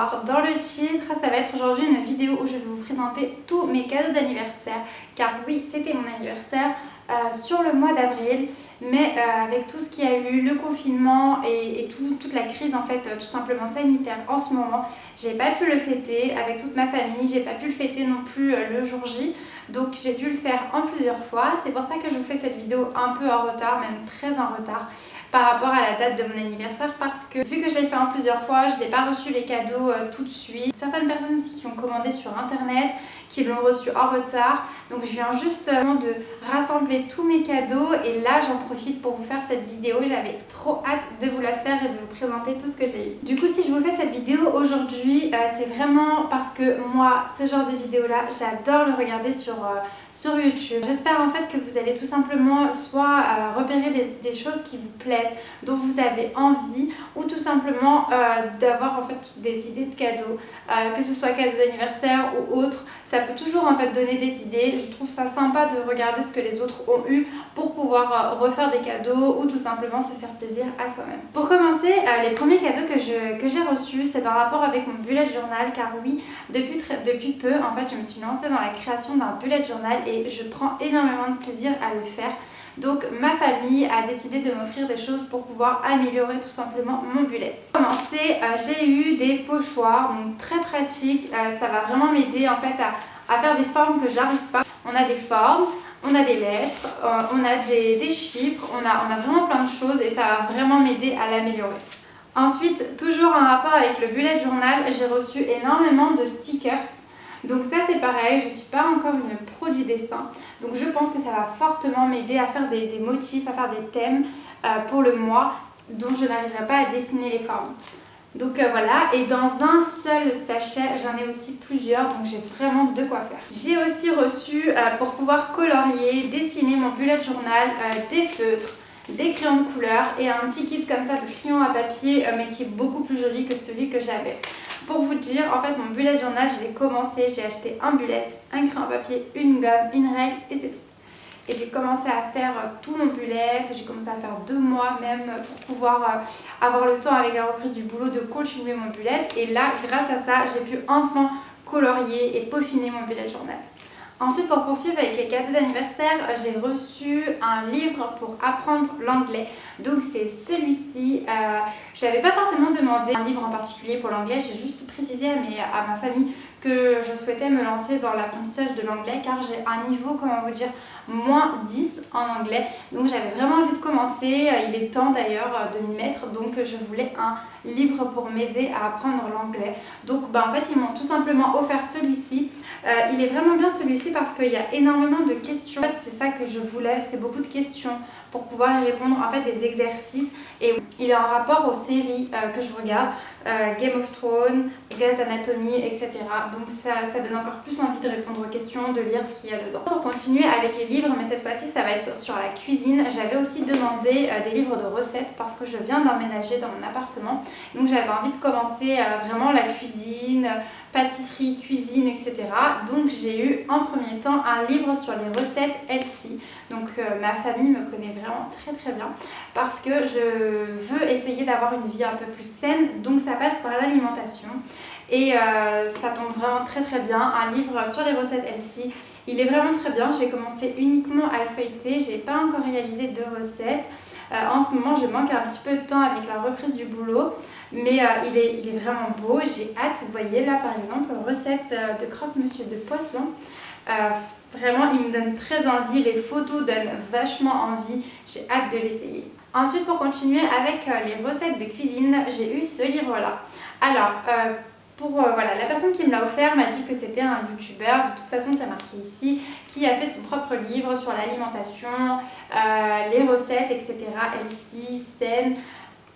voir dans le titre, ça va être aujourd'hui une vidéo où je vais vous présenter tous mes cadeaux d'anniversaire. Car oui, c'était mon anniversaire sur le mois d'avril, mais avec tout ce qu'il y a eu, le confinement et toute la crise en fait tout simplement sanitaire en ce moment, j'ai pas pu le fêter avec toute ma famille, j'ai pas pu le fêter non plus le jour J. Donc j'ai dû le faire en plusieurs fois. C'est pour ça que je vous fais cette vidéo un peu en retard, même très en retard par rapport à la date de mon anniversaire, parce que vu que je l'ai fait en plusieurs fois, je n'ai pas reçu les cadeaux tout de suite. Certaines personnes aussi qui ont commandé sur internet, qui l'ont reçu en retard. Donc je viens justement de rassembler tous mes cadeaux et là j'en profite pour vous faire cette vidéo. J'avais trop hâte de vous la faire et de vous présenter tout ce que j'ai eu. Du coup, si je vous fais cette vidéo aujourd'hui, c'est vraiment parce que moi, ce genre de vidéo là, j'adore le regarder sur YouTube. J'espère en fait que vous allez tout simplement soit repérer des choses qui vous plaisent, dont vous avez envie, ou tout simplement d'avoir en fait des idées de cadeaux, que ce soit cadeaux d'anniversaire ou autre. Ça peut toujours en fait donner des idées. Je trouve ça sympa de regarder ce que les autres ont eu pour pouvoir refaire des cadeaux ou tout simplement se faire plaisir à soi-même. Pour commencer, les premiers cadeaux que j'ai reçus, c'est en rapport avec mon bullet journal, car oui, depuis peu en fait je me suis lancée dans la création d'un bullet journal et je prends énormément de plaisir à le faire. Donc ma famille a décidé de m'offrir des choses pour pouvoir améliorer tout simplement mon bullet. Pour commencer, j'ai eu des pochoirs, donc très pratiques. Ça va vraiment m'aider en fait à faire des formes que je n'arrive pas. On a des formes, on a des lettres, on a des chiffres, on a vraiment plein de choses et ça va vraiment m'aider à l'améliorer. Ensuite, toujours en rapport avec le bullet journal, j'ai reçu énormément de stickers. Donc ça c'est pareil, je ne suis pas encore une pro du dessin, donc je pense que ça va fortement m'aider à faire des motifs, à faire des thèmes pour le mois dont je n'arriverai pas à dessiner les formes. Donc voilà, et dans un seul sachet, j'en ai aussi plusieurs, donc j'ai vraiment de quoi faire. J'ai aussi reçu, pour pouvoir colorier, dessiner mon bullet journal, des feutres, des crayons de couleur et un petit kit comme ça de crayons à papier, mais qui est beaucoup plus joli que celui que j'avais. Pour vous dire, en fait mon bullet journal, je l'ai commencé, j'ai acheté un bullet, un crayon à papier, une gomme, une règle et c'est tout. Et j'ai commencé à faire tout mon bullet, j'ai commencé à faire 2 mois même pour pouvoir avoir le temps avec la reprise du boulot de continuer mon bullet. Et là, grâce à ça, j'ai pu enfin colorier et peaufiner mon bullet journal. Ensuite, pour poursuivre avec les cadeaux d'anniversaire, j'ai reçu un livre pour apprendre l'anglais. Donc c'est celui-ci. Je n'avais pas forcément demandé un livre en particulier pour l'anglais, j'ai juste précisé à ma famille que je souhaitais me lancer dans l'apprentissage de l'anglais car j'ai un niveau, comment vous dire, moins 10 en anglais. Donc j'avais vraiment envie de commencer, il est temps d'ailleurs de m'y mettre, donc je voulais un livre pour m'aider à apprendre l'anglais. Donc en fait ils m'ont tout simplement offert celui-ci. Il est vraiment bien celui-ci parce qu'il y a énormément de questions. En fait c'est ça que je voulais, c'est beaucoup de questions pour pouvoir y répondre, en fait des exercices, et il est en rapport aux séries que je regarde, Game of Thrones, Grey's Anatomy, etc. Donc ça donne encore plus envie de répondre aux questions, de lire ce qu'il y a dedans. Pour continuer avec les livres, mais cette fois-ci ça va être sur la cuisine, j'avais aussi demandé des livres de recettes parce que je viens d'emménager dans mon appartement. Donc j'avais envie de commencer vraiment la cuisine, pâtisserie, cuisine, etc. Donc j'ai eu en premier temps un livre sur les recettes Healthy. Donc ma famille me connaît vraiment très bien parce que je veux essayer d'avoir une vie un peu plus saine, donc ça passe par l'alimentation et ça tombe vraiment très bien. Un livre sur les recettes Healthy, il est vraiment très bien. J'ai commencé uniquement à le feuilleter, j'ai pas encore réalisé de recettes. En ce moment je manque un petit peu de temps avec la reprise du boulot, mais il est vraiment beau, j'ai hâte. Vous voyez là par exemple, recette de croque-monsieur de poisson. Vraiment il me donne très envie, les photos donnent vachement envie, j'ai hâte de l'essayer. Ensuite, pour continuer avec les recettes de cuisine, j'ai eu ce livre là. Alors voilà, la personne qui me l'a offert m'a dit que c'était un youtubeur, de toute façon c'est marqué ici, qui a fait son propre livre sur l'alimentation, les recettes, etc. Healthy, saine.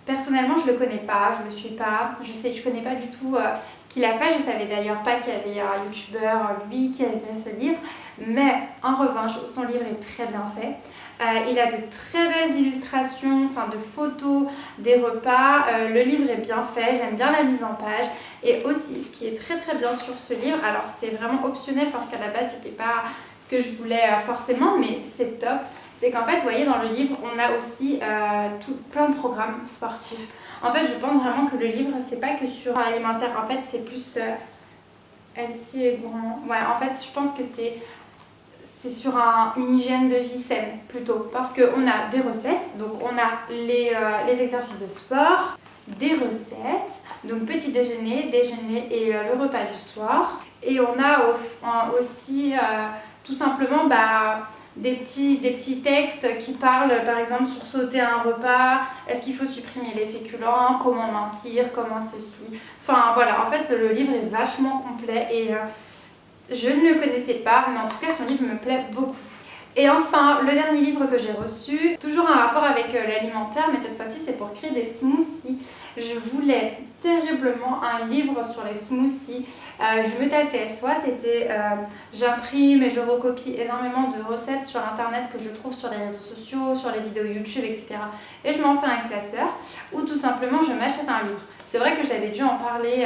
Personnellement je le connais pas, je le suis pas, je connais pas du tout ce qu'il a fait. Je savais d'ailleurs pas qu'il y avait un youtubeur lui qui avait fait ce livre, mais en revanche son livre est très bien fait. Il a de très belles illustrations, enfin de photos des repas, le livre est bien fait, j'aime bien la mise en page. Et aussi ce qui est très bien sur ce livre, alors c'est vraiment optionnel parce qu'à la base c'était pas ce que je voulais forcément, mais c'est top, c'est qu'en fait, vous voyez, dans le livre, on a aussi plein de programmes sportifs. En fait, je pense vraiment que le livre, c'est pas que sur l'alimentaire. En fait, c'est plus healthy et gourmand. Ouais, en fait, je pense que c'est sur une hygiène de vie saine plutôt. Parce qu'on a des recettes, donc on a les exercices de sport, des recettes, donc petit déjeuner, déjeuner et le repas du soir. Et on a aussi tout simplement des petits textes qui parlent par exemple sur sauter un repas, est-ce qu'il faut supprimer les féculents, comment mincir, comment ceci. Enfin voilà, en fait le livre est vachement complet et je ne le connaissais pas, mais en tout cas son livre me plaît beaucoup. Et enfin, le dernier livre que j'ai reçu, toujours un rapport avec l'alimentaire, mais cette fois-ci c'est pour créer des smoothies. Je voulais terriblement un livre sur les smoothies. Je me tâtais, soit c'était j'imprime et je recopie énormément de recettes sur internet que je trouve sur les réseaux sociaux, sur les vidéos YouTube, etc. Et je m'en fais un classeur, ou tout simplement je m'achète un livre. C'est vrai que j'avais dû en parler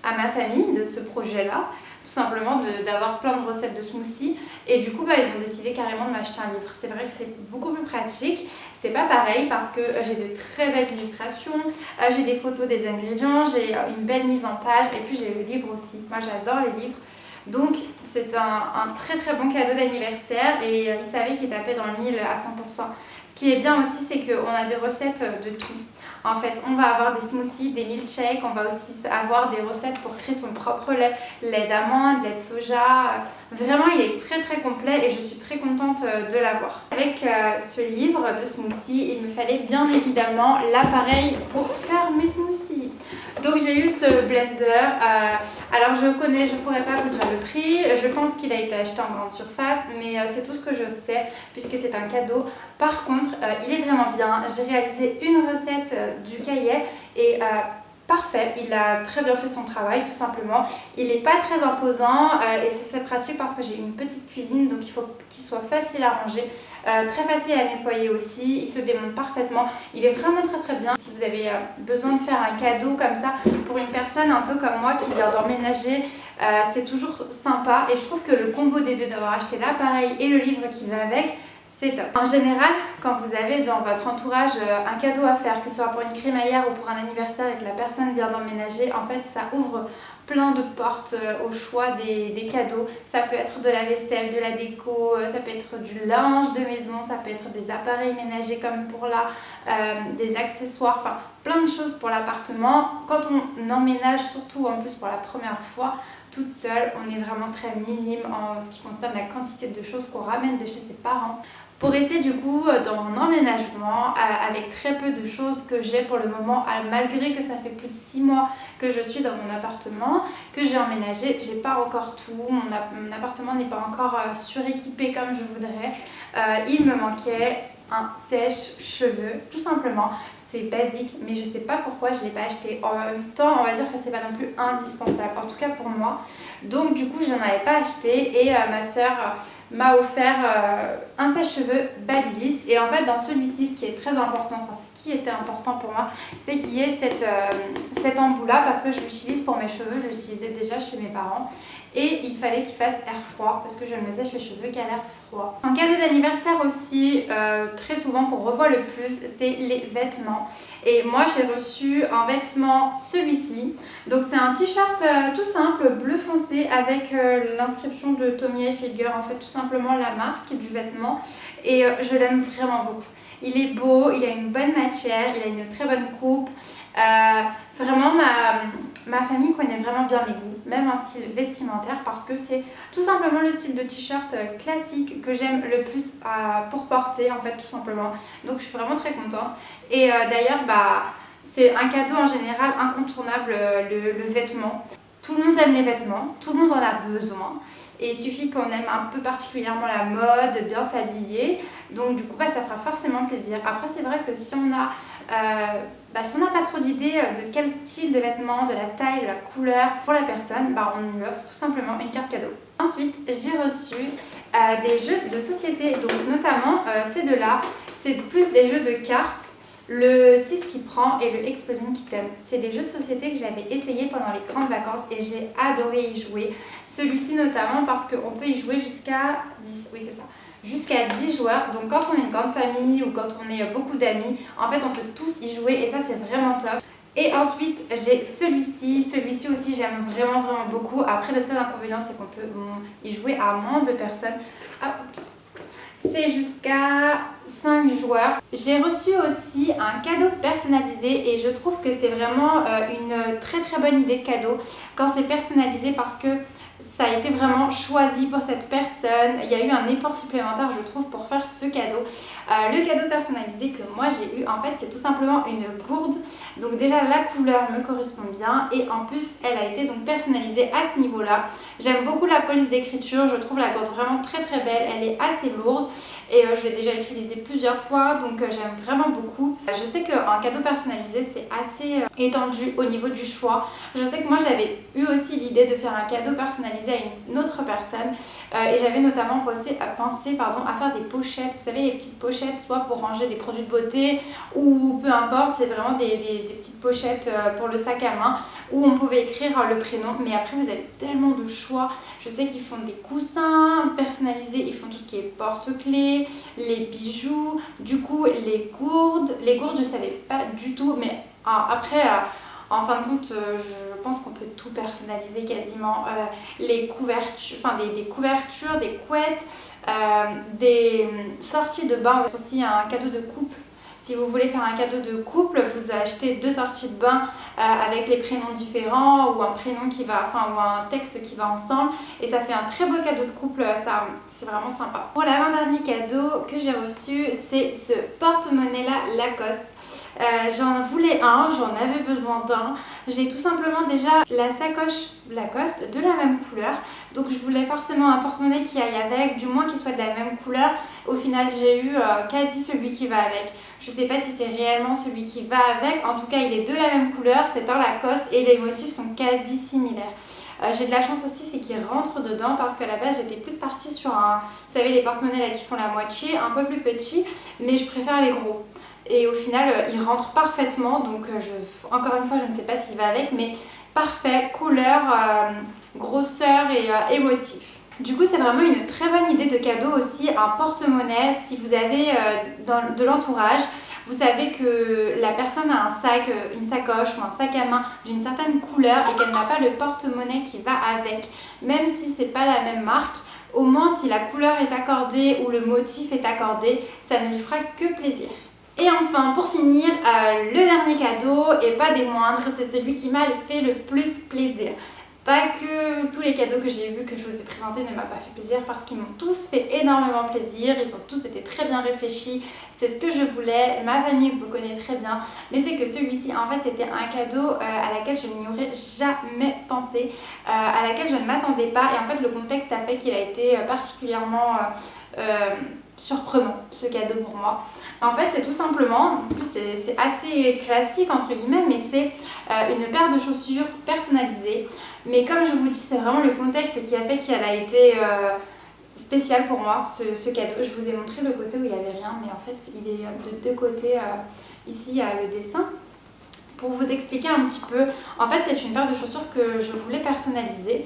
à ma famille de ce projet-là, tout simplement d'avoir plein de recettes de smoothies, et du coup ils ont décidé carrément de m'acheter un livre. C'est vrai que c'est beaucoup plus pratique, c'est pas pareil parce que j'ai de très belles illustrations, j'ai des photos des ingrédients, j'ai une belle mise en page, et puis j'ai le livre aussi. Moi j'adore les livres, donc c'est un très très bon cadeau d'anniversaire, et il savait qu'il tapait dans le mille à 100%. Ce qui est bien aussi, c'est qu'on a des recettes de tout. En fait, on va avoir des smoothies, des milkshakes, on va aussi avoir des recettes pour créer son propre lait d'amande, lait de soja. Vraiment, il est très très complet et je suis très contente de l'avoir. Avec ce livre de smoothies, il me fallait bien évidemment l'appareil pour faire mes smoothies. Donc j'ai eu ce blender, alors je connais, je pourrais pas vous dire le prix, je pense qu'il a été acheté en grande surface, mais c'est tout ce que je sais puisque c'est un cadeau. Par contre, il est vraiment bien, j'ai réalisé une recette du cahier et parfait, il a très bien fait son travail tout simplement. Il n'est pas très imposant et c'est pratique parce que j'ai une petite cuisine, donc il faut qu'il soit facile à ranger, très facile à nettoyer aussi, il se démonte parfaitement, il est vraiment très très bien. Si vous avez besoin de faire un cadeau comme ça pour une personne un peu comme moi qui vient d'emménager, c'est toujours sympa, et je trouve que le combo des deux, d'avoir acheté l'appareil et le livre qui va avec, c'est top. En général, quand vous avez dans votre entourage un cadeau à faire, que ce soit pour une crémaillère ou pour un anniversaire et que la personne vient d'emménager, en fait ça ouvre plein de portes au choix des cadeaux. Ça peut être de la vaisselle, de la déco, ça peut être du linge de maison, ça peut être des appareils ménagers comme pour là, des accessoires, enfin plein de choses pour l'appartement. Quand on emménage, surtout en plus pour la première fois, toute seule, on est vraiment très minime en ce qui concerne la quantité de choses qu'on ramène de chez ses parents. Pour rester du coup dans mon emménagement avec très peu de choses que j'ai pour le moment, malgré que ça fait plus de 6 mois que je suis dans mon appartement, que j'ai emménagé, j'ai pas encore tout, mon appartement n'est pas encore suréquipé comme je voudrais. Il me manquait un sèche-cheveux, tout simplement. C'est basique, mais je sais pas pourquoi je l'ai pas acheté. En même temps, on va dire que c'est pas non plus indispensable, en tout cas pour moi. Donc du coup, je n'en avais pas acheté, et ma soeur m'a offert un sèche-cheveux Babyliss. Et en fait, dans celui-ci, ce qui est très important, enfin ce qui était important pour moi, c'est qu'il y ait cet embout là, parce que je l'utilise pour mes cheveux, je l'utilisais déjà chez mes parents. Et il fallait qu'il fasse air froid parce que je ne me sèche les cheveux qu'à l'air froid. En cadeau d'anniversaire aussi, très souvent qu'on revoit le plus, c'est les vêtements. Et moi j'ai reçu un vêtement, celui-ci. Donc c'est un t-shirt tout simple, bleu foncé, avec l'inscription de Tommy Hilfiger, en fait tout simplement la marque du vêtement. Et je l'aime vraiment beaucoup. Il est beau, il a une bonne matière, il a une très bonne coupe. Vraiment ma famille connaît vraiment bien mes goûts, même un style vestimentaire, parce que c'est tout simplement le style de t-shirt classique que j'aime le plus pour porter, en fait tout simplement. Donc je suis vraiment très contente. Et d'ailleurs c'est un cadeau en général incontournable, le vêtement. Tout le monde aime les vêtements, tout le monde en a besoin, et il suffit qu'on aime un peu particulièrement la mode, bien s'habiller, donc du coup ça fera forcément plaisir. Après c'est vrai que si on a pas trop d'idées de quel style de vêtements, de la taille, de la couleur pour la personne, on lui offre tout simplement une carte cadeau. Ensuite j'ai reçu des jeux de société, donc notamment ces deux-là, c'est plus des jeux de cartes. Le 6 qui prend et le Explosion Kitten. C'est des jeux de société que j'avais essayé pendant les grandes vacances et j'ai adoré y jouer. Celui-ci notamment parce qu'on peut y jouer jusqu'à 10, oui c'est ça, jusqu'à 10 joueurs. Donc quand on est une grande famille ou quand on est beaucoup d'amis, en fait on peut tous y jouer et ça c'est vraiment top. Et ensuite j'ai celui-ci aussi j'aime vraiment beaucoup. Après le seul inconvénient c'est qu'on peut y jouer à moins de personnes. Ah, c'est jusqu'à 5 joueurs. J'ai reçu aussi un cadeau personnalisé et je trouve que c'est vraiment une très bonne idée de cadeau quand c'est personnalisé parce que ça a été vraiment choisi pour cette personne. Il y a eu un effort supplémentaire je trouve pour faire ce cadeau. Le cadeau personnalisé que moi j'ai eu en fait c'est tout simplement une gourde. Donc déjà la couleur me correspond bien et en plus elle a été donc personnalisée à ce niveau là. J'aime beaucoup la police d'écriture, je trouve la gourde vraiment très belle, elle est assez lourde et je l'ai déjà utilisée plusieurs fois donc j'aime vraiment beaucoup. Je sais qu'un cadeau personnalisé c'est assez étendu au niveau du choix. Je sais que moi j'avais eu aussi l'idée de faire un cadeau personnalisé à une autre personne et j'avais notamment pensé à faire des pochettes, vous savez les petites pochettes soit pour ranger des produits de beauté ou peu importe, c'est vraiment des petites pochettes pour le sac à main où on pouvait écrire le prénom, mais après vous avez tellement de choix. Je sais qu'ils font des coussins personnalisés, ils font tout ce qui est porte-clés, les bijoux, du coup les gourdes je savais pas du tout, mais après en fin de compte je pense qu'on peut tout personnaliser quasiment, les couvertures, enfin des couvertures, des couettes, des sorties de bain, aussi un cadeau de couple. Si vous voulez faire un cadeau de couple, vous achetez 2 sorties de bain avec les prénoms différents ou un prénom qui va, ou un texte qui va ensemble et ça fait un très beau cadeau de couple, ça c'est vraiment sympa. Pour l'avant-dernier cadeau que j'ai reçu, c'est ce porte-monnaie là Lacoste. J'en voulais un, j'en avais besoin d'un. J'ai tout simplement déjà la sacoche Lacoste de la même couleur. Donc je voulais forcément un porte-monnaie qui aille avec, du moins qui soit de la même couleur. Au final j'ai eu quasi celui qui va avec. Je sais pas si c'est réellement celui qui va avec, en tout cas il est de la même couleur, c'est un Lacoste et les motifs sont quasi similaires. J'ai de la chance aussi, c'est qu'il rentre dedans parce qu'à la base j'étais plus partie sur un, vous savez les porte-monnaies là qui font la moitié, un peu plus petit, mais je préfère les gros. Et au final il rentre parfaitement, donc encore une fois je ne sais pas s'il va avec, mais parfait, couleur, grosseur et motif. Du coup c'est vraiment une très bonne idée de cadeau aussi, un porte-monnaie si vous avez de l'entourage. Vous savez que la personne a un sac, une sacoche ou un sac à main d'une certaine couleur et qu'elle n'a pas le porte-monnaie qui va avec, même si c'est pas la même marque, au moins si la couleur est accordée ou le motif est accordé, ça ne lui fera que plaisir. Et enfin pour finir, le dernier cadeau et pas des moindres, c'est celui qui m'a fait le plus plaisir. Pas que tous les cadeaux que j'ai vus, que je vous ai présentés ne m'ont pas fait plaisir parce qu'ils m'ont tous fait énormément plaisir, ils ont tous été très bien réfléchis, c'est ce que je voulais, ma famille me connaît très bien, mais c'est que celui-ci en fait c'était un cadeau à laquelle je n'y aurais jamais pensé, à laquelle je ne m'attendais pas et en fait le contexte a fait qu'il a été particulièrement surprenant ce cadeau pour moi. En fait c'est tout simplement, en plus c'est assez classique entre guillemets, mais c'est une paire de chaussures personnalisées. Mais comme je vous dis, c'est vraiment le contexte qui a fait qu'elle a été spéciale pour moi, ce cadeau. Je vous ai montré le côté où il n'y avait rien, mais en fait il est de deux côtés. Ici il y a le dessin. Pour vous expliquer un petit peu, en fait c'est une paire de chaussures que je voulais personnaliser.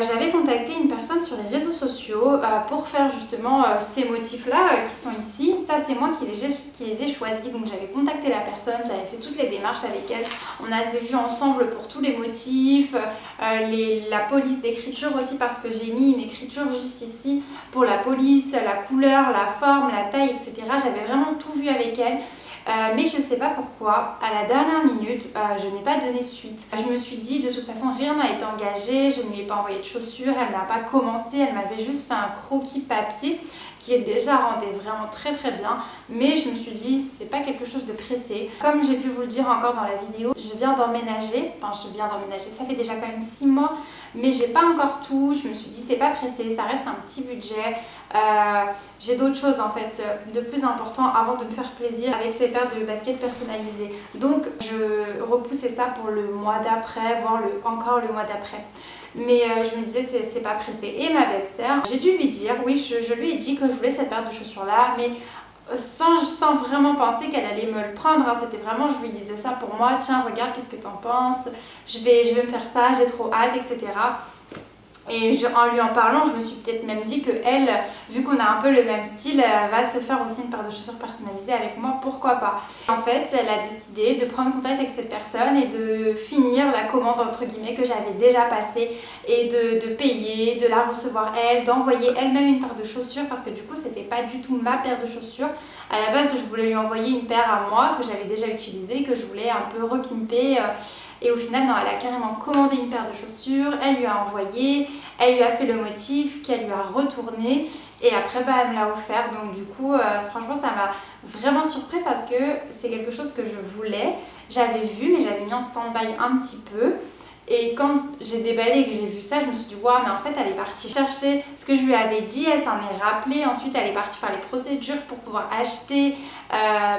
J'avais contacté une personne sur les réseaux sociaux pour faire justement ces motifs là qui sont ici. Ça c'est moi qui les ai choisis, donc j'avais contacté la personne, j'avais fait toutes les démarches avec elle. On avait vu ensemble pour tous les motifs, la police d'écriture aussi parce que j'ai mis une écriture juste ici pour la police, la couleur, la forme, la taille, etc. J'avais vraiment tout vu avec elle. Mais je ne sais pas pourquoi, à la dernière minute, je n'ai pas donné suite. Je me suis dit, de toute façon, rien n'a été engagé, je ne lui ai pas envoyé de chaussures, elle n'a pas commencé, elle m'avait juste fait un croquis papier qui est déjà rendu vraiment très bien, mais je me suis dit c'est pas quelque chose de pressé. Comme j'ai pu vous le dire encore dans la vidéo, je viens d'emménager, ça fait déjà quand même 6 mois, mais j'ai pas encore tout. Je me suis dit c'est pas pressé, ça reste un petit budget, j'ai d'autres choses en fait de plus important avant de me faire plaisir avec ces paires de baskets personnalisées, donc je repoussais ça pour le mois d'après, voire encore le mois d'après. Mais je me disais c'est pas pressé. Et ma belle-sœur, j'ai dû lui dire, oui je lui ai dit que je voulais cette paire de chaussures là, mais sans vraiment penser qu'elle allait me le prendre, hein. C'était vraiment, je lui disais ça pour moi, tiens regarde qu'est-ce que t'en penses, je vais me faire ça, j'ai trop hâte, etc. Et en lui en parlant, je me suis peut-être même dit que elle, vu qu'on a un peu le même style, va se faire aussi une paire de chaussures personnalisées avec moi, pourquoi pas. En fait, elle a décidé de prendre contact avec cette personne et de finir la commande entre guillemets que j'avais déjà passée et de payer, de la recevoir elle, d'envoyer elle-même une paire de chaussures parce que du coup c'était pas du tout ma paire de chaussures. À la base, je voulais lui envoyer une paire à moi que j'avais déjà utilisée, que je voulais un peu repimper. Et au final, non, elle a carrément commandé une paire de chaussures, elle lui a envoyé, elle lui a fait le motif, qu'elle lui a retourné et après elle me l'a offert. Donc du coup, franchement, ça m'a vraiment surpris parce que c'est quelque chose que je voulais. J'avais vu, mais j'avais mis en stand-by un petit peu. Et quand j'ai déballé et que j'ai vu ça, je me suis dit waouh, mais en fait elle est partie chercher ce que je lui avais dit, elle s'en est rappelée, ensuite elle est partie faire les procédures pour pouvoir acheter,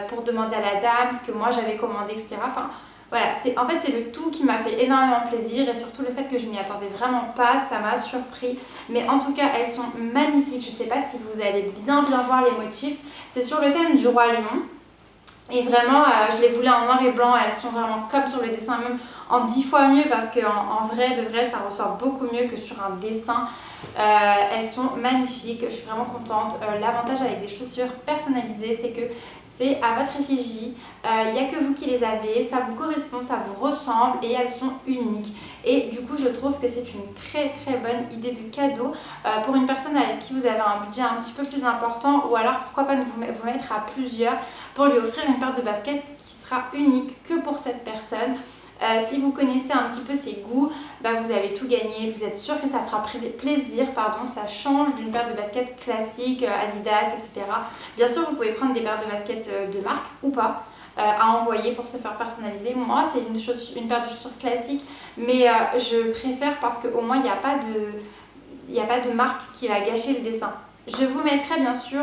pour demander à la dame ce que moi j'avais commandé, etc. Enfin voilà, en fait c'est le tout qui m'a fait énormément plaisir et surtout le fait que je m'y attendais vraiment pas, ça m'a surpris. Mais en tout cas elles sont magnifiques, je sais pas si vous allez bien voir les motifs, c'est sur le thème du roi lion. Et vraiment, je les voulais en noir et blanc, elles sont vraiment comme sur le dessin, même en 10 fois mieux parce qu'en vrai, de vrai, ça ressort beaucoup mieux que sur un dessin. Elles sont magnifiques, je suis vraiment contente. L'avantage avec des chaussures personnalisées, c'est que c'est à votre effigie, il n'y a que vous qui les avez, ça vous correspond, ça vous ressemble et elles sont uniques. Et du coup, je trouve que c'est une très très bonne idée de cadeau pour une personne avec qui vous avez un budget un petit peu plus important ou alors pourquoi pas vous mettre à plusieurs pour lui offrir une paire de baskets qui sera unique que pour cette personne. Si vous connaissez un petit peu ses goûts, vous avez tout gagné, vous êtes sûr que ça fera plaisir, ça change d'une paire de baskets classiques, Adidas, etc. Bien sûr, vous pouvez prendre des paires de baskets de marque ou pas à envoyer pour se faire personnaliser. Moi, c'est une paire de chaussures classique, mais je préfère parce qu'au moins, il n'y a pas de marque qui va gâcher le dessin. Je vous mettrai bien sûr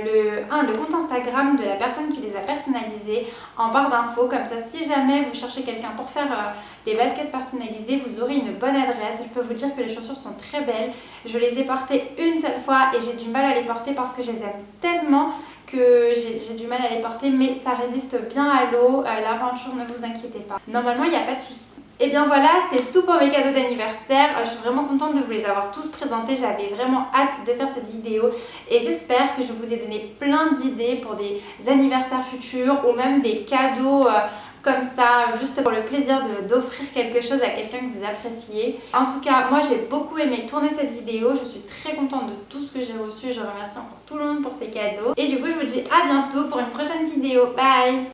le compte Instagram de la personne qui les a personnalisés en barre d'infos. Comme ça, si jamais vous cherchez quelqu'un pour faire des baskets personnalisées, vous aurez une bonne adresse. Je peux vous dire que les chaussures sont très belles. Je les ai portées une seule fois et j'ai du mal à les porter parce que je les aime tellement que j'ai du mal à les porter, mais ça résiste bien à l'eau. L'aventure, ne vous inquiétez pas. Normalement, il n'y a pas de souci. Et bien voilà, c'est tout pour mes cadeaux d'anniversaire. Je suis vraiment contente de vous les avoir tous présentés. J'avais vraiment hâte de faire cette vidéo et j'espère que je vous ai donné plein d'idées pour des anniversaires futurs ou même des cadeaux comme ça, juste pour le plaisir d'offrir quelque chose à quelqu'un que vous appréciez. En tout cas, moi j'ai beaucoup aimé tourner cette vidéo. Je suis très contente de tout ce que j'ai reçu. Je remercie encore tout le monde pour ces cadeaux. Et du coup, je vous dis à bientôt pour une prochaine vidéo. Bye!